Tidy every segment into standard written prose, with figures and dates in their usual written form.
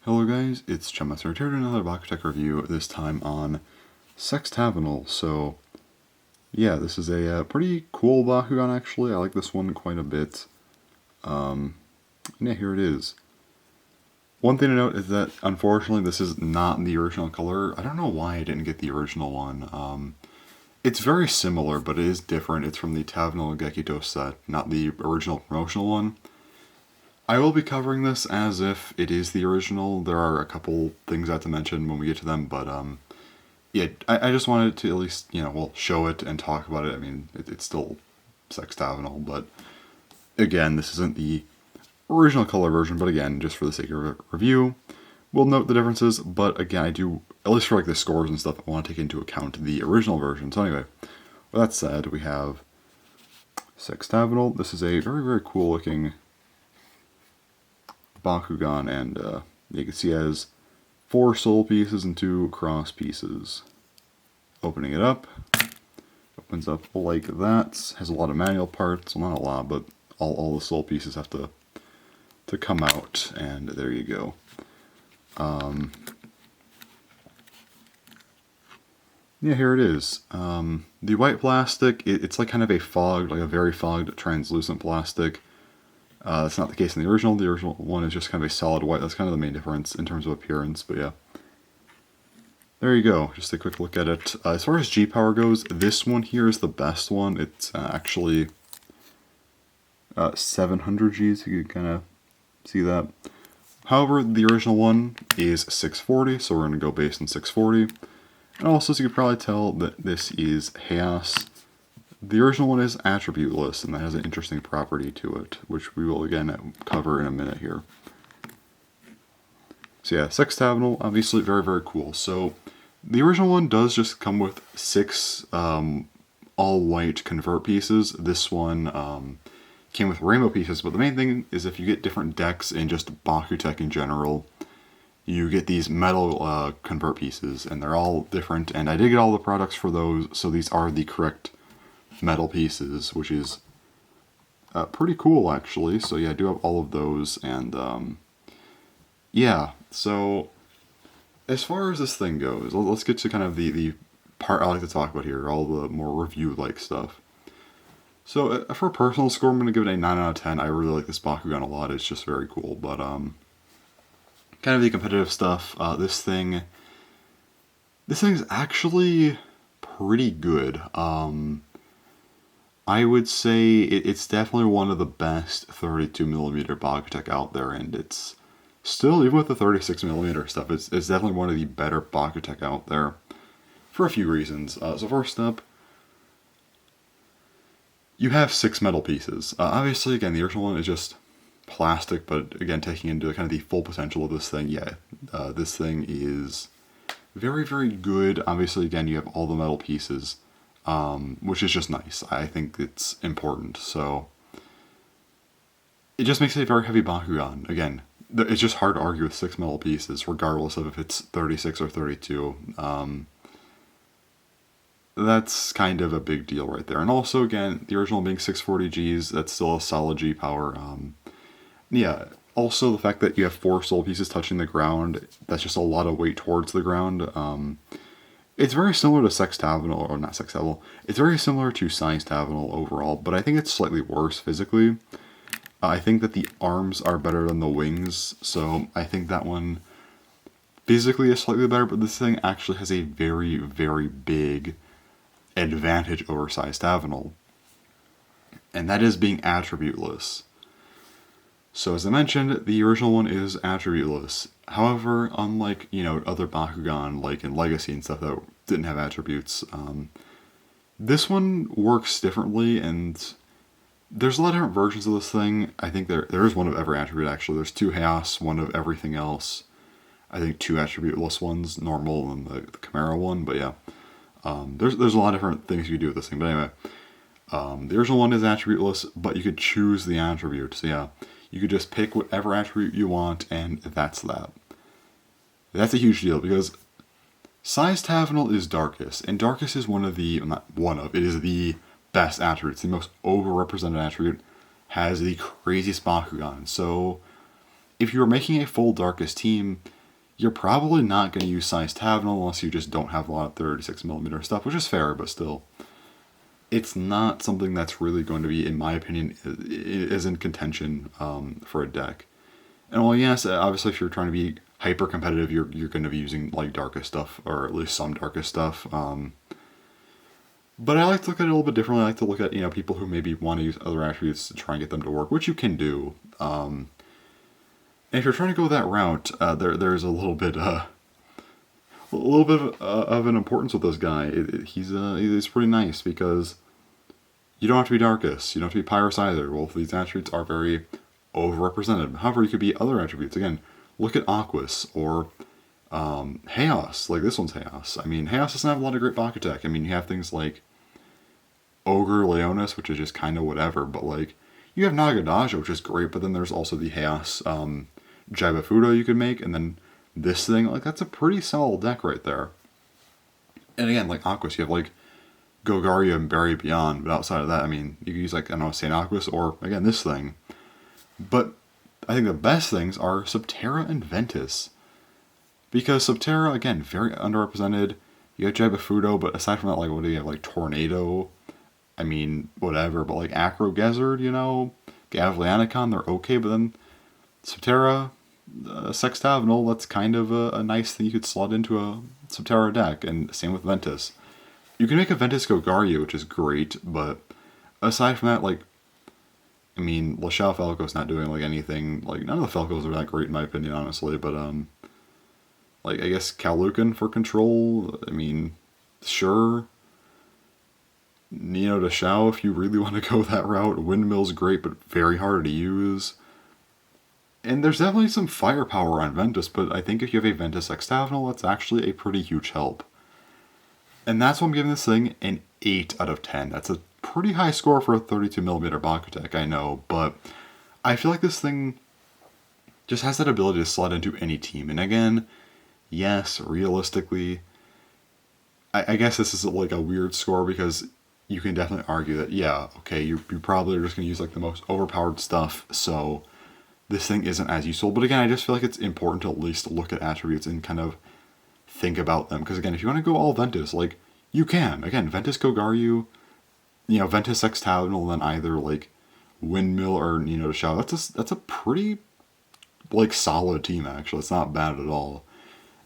Hello guys, it's Chummaster here to another BakuTech review, this time on Sechs Tavanel. So, yeah, this is a pretty cool Bakugan actually. I like this one quite a bit. Yeah, here it is. One thing to note is that, unfortunately, this is not the original color. I don't know why I didn't get the original one. It's very similar, but it is different. It's from the Tavanel Gekito set, not the original promotional one. I will be covering this as if it is the original. There are a couple things I have to mention when we get to them, but yeah, I just wanted to at least, show it and talk about it. I mean, it's still Sechs Tavanel, but again, this isn't the original color version, but again, just for the sake of a review, we'll note the differences, but again, I do, at least for like the scores and stuff, I want to take into account the original version. So anyway, with that said, we have Sechs Tavanel. This is a very, very cool looking Bakugan, and you can see it has 4 soul pieces and 2 cross pieces. Opening it up, opens up like that. Has a lot of manual parts, well, not a lot, but all the soul pieces have to come out, and there you go. Yeah, here it is. The white plastic, it's like kind of a fogged, like a very fogged, translucent plastic. That's not the case in the original. The original one is just kind of a solid white. That's kind of the main difference in terms of appearance, but yeah. There you go, just a quick look at it. As far as G-Power goes, this one here is the best one. It's actually 700 Gs, you can kind of see that. However, the original one is 640, so we're going to go based on 640. And also, as you can probably tell, that this is Chaos. The original one is attributeless, and that has an interesting property to it, which we will again cover in a minute here. So yeah, Sechs Tavanel, obviously very, very cool. So the original one does just come with 6 all-white convert pieces. This one came with rainbow pieces, but the main thing is if you get different decks in just BakuTech in general, you get these metal convert pieces, and they're all different, and I did get all the products for those, so these are the correct metal pieces, which is pretty cool actually. So yeah, I do have all of those, and yeah, so as far as this thing goes, let's get to kind of the part I like to talk about here, all the more review-like stuff. So for a personal score, I'm going to give it a 9 out of 10. I really like this Bakugan a lot. It's just very cool, but kind of the competitive stuff, this thing's actually pretty good. I would say it's definitely one of the best 32mm BakuTech out there, and it's still, even with the 36mm stuff, it's definitely one of the better BakuTech out there for a few reasons. So first up, you have 6 metal pieces. Obviously, again, the original one is just plastic, but again, taking into kind of the full potential of this thing, yeah, this thing is very, very good. Obviously, again, you have all the metal pieces. Which is just nice. I think it's important. So it just makes it a very heavy Bakugan. Again, it's just hard to argue with 6 metal pieces, regardless of if it's 36 or 32. That's kind of a big deal right there. And also, again, the original being 640 Gs, that's still a solid G power. Yeah. Also, the fact that you have 4 soul pieces touching the ground, that's just a lot of weight towards the ground. It's very similar to Sechs Tavanel, or not Sechs Tavanel. It's very similar to Sechs Tavanel overall, but I think it's slightly worse physically. I think that the arms are better than the wings, so I think that one physically is slightly better, but this thing actually has a very, very big advantage over Sechs Tavanel, and that is being attributeless. So as I mentioned, the original one is attributeless. However, unlike, other Bakugan, like in Legacy and stuff that didn't have attributes, this one works differently, and there's a lot of different versions of this thing. I think there is one of every attribute, actually. There's 2 Chaos, 1 of everything else. I think 2 attributeless ones, normal, and the Chimera one, but yeah. There's a lot of different things you can do with this thing, but anyway. The original one is attributeless, but you could choose the attribute, so yeah. You could just pick whatever attribute you want, and that's that. That's a huge deal, because Sechs Tavanel is Darkest, and Darkest is it is the best attribute. It's the most overrepresented attribute, has the craziest Bakugan. So if you're making a full Darkest team, you're probably not going to use Sechs Tavanel unless you just don't have a lot of 36mm stuff, which is fair, but still. It's not something that's really going to be, in my opinion, is in contention for a deck. And well, yes, obviously if you're trying to be hyper competitive, you're going to be using like Darkest stuff, or at least some Darkest stuff. But I like to look at it a little bit differently. I like to look at, people who maybe want to use other attributes to try and get them to work, which you can do. And if you're trying to go that route, there's a little bit of an importance with this guy. He's pretty nice because you don't have to be Darkest, you don't have to be Pyrus either. Both of these attributes are very overrepresented. However, you could be other attributes. Again, look at Aquas or Chaos. Like this one's Chaos. I mean, Chaos doesn't have a lot of great BakuTech. I mean, you have things like Ogre Leonis, which is just kind of whatever, but like you have Nagadaja, which is great, but then there's also the Chaos Jaibafudo you could make, and then this thing, like that's a pretty solid deck right there. And again, like Aquas, you have like Gogaria and Barry Beyond, but outside of that, I mean, you can use like, I don't know, St. Aquas, or again, this thing. But I think the best things are Subterra and Ventus. Because Subterra, again, very underrepresented. You have Jaibafudo, but aside from that, like, what do you have? Like Tornado? I mean, whatever, but like Acro Gizzard, Gavleonicon, they're okay, but then Subterra, Sechs Tavanel, that's kind of a nice thing you could slot into a Subterra deck, and same with Ventus. You can make a Ventus Gogaria, which is great, but aside from that, like, I mean, Lashao Falco's not doing like anything, like none of the Falcos are that great in my opinion, honestly, but like I guess Kalukan for control, I mean, sure. Nino to Shao if you really want to go that route. Windmill's great, but very hard to use. And there's definitely some firepower on Ventus, but I think if you have a Ventus Sechs Tavanel, that's actually a pretty huge help. And that's why I'm giving this thing an 8 out of 10. That's a pretty high score for a 32mm BakuTech, I know, but I feel like this thing just has that ability to slot into any team. And again, yes, realistically, I guess this is like a weird score because you can definitely argue that, yeah, okay, you probably are just going to use like the most overpowered stuff, so this thing isn't as useful. But again, I just feel like it's important to at least look at attributes and kind of think about them. Because again, if you want to go all Ventus, like, you can. Again, Ventus Gogaryu, Ventus Sechs Tavanel, then either like Windmill or Nino to Shao. That's a pretty like solid team, actually. It's not bad at all.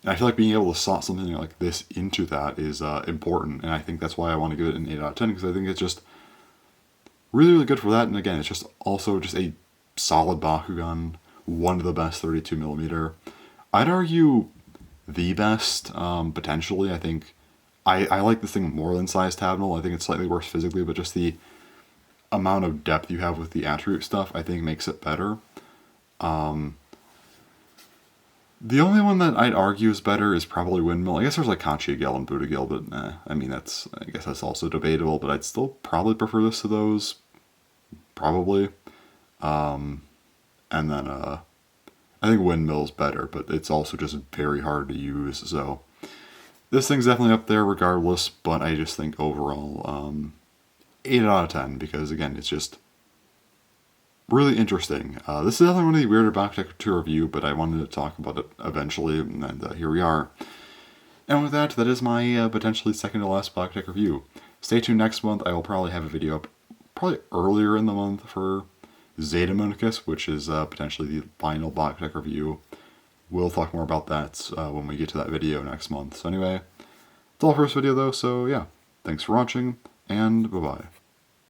And I feel like being able to slot something like this into that is important, and I think that's why I want to give it an 8 out of 10, because I think it's just really, really good for that. And again, it's just also just a solid Bakugan, one of the best 32mm. I'd argue the best, potentially. I think I like this thing more than Sechs Tavanel. I think it's slightly worse physically, but just the amount of depth you have with the attribute stuff, I think makes it better. The only one that I'd argue is better is probably Windmill. I guess there's like Conchigel and Budagil, but I mean, I guess that's also debatable, but I'd still probably prefer this to those. Probably. And then, I think Windmill's better, but it's also just very hard to use, so this thing's definitely up there regardless, but I just think overall, 8 out of 10, because again, it's just really interesting. This is definitely one of the weirder BakuTech to review, but I wanted to talk about it eventually, and here we are. And with that, that is my potentially second to last BakuTech review. Stay tuned next month. I will probably have a video up probably earlier in the month for Zeta Municus, which is potentially the final BakuTech review. We'll talk more about that when we get to that video next month. So anyway, it's all for this video though, so yeah. Thanks for watching, and bye-bye.